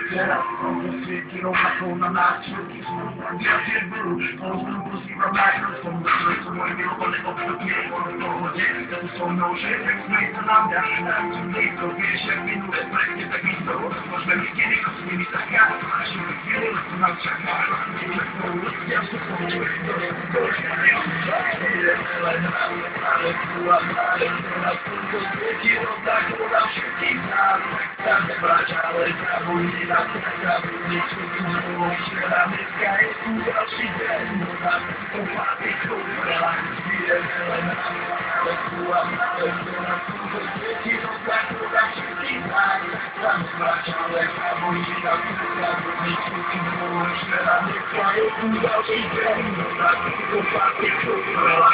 Teraz kierą taką na nas. Ja się był, on pozwala najpierw są dobre, co moimi rokami obrzydnie, to są noże, miejsce na mnie, na tym miejscu, wiesz, jak minut, nie tak isto, można mi kiedyś z nimi tak ja, a się wychwilę, to nam czeka, ja się pomyślę, ale była dalej, na półko, tak udał się kilka, tak brać, ale zabójnie na taka, nie czuł, się na myska, jest udał się dzień, tak upadł, kurwa, chwilę, ale była dalej, na półko, tak udał się kilka, tak brać, ale zabójnie na taka, nie czuł, się na myska, jest udał się dzień, tak upadł, kurwa,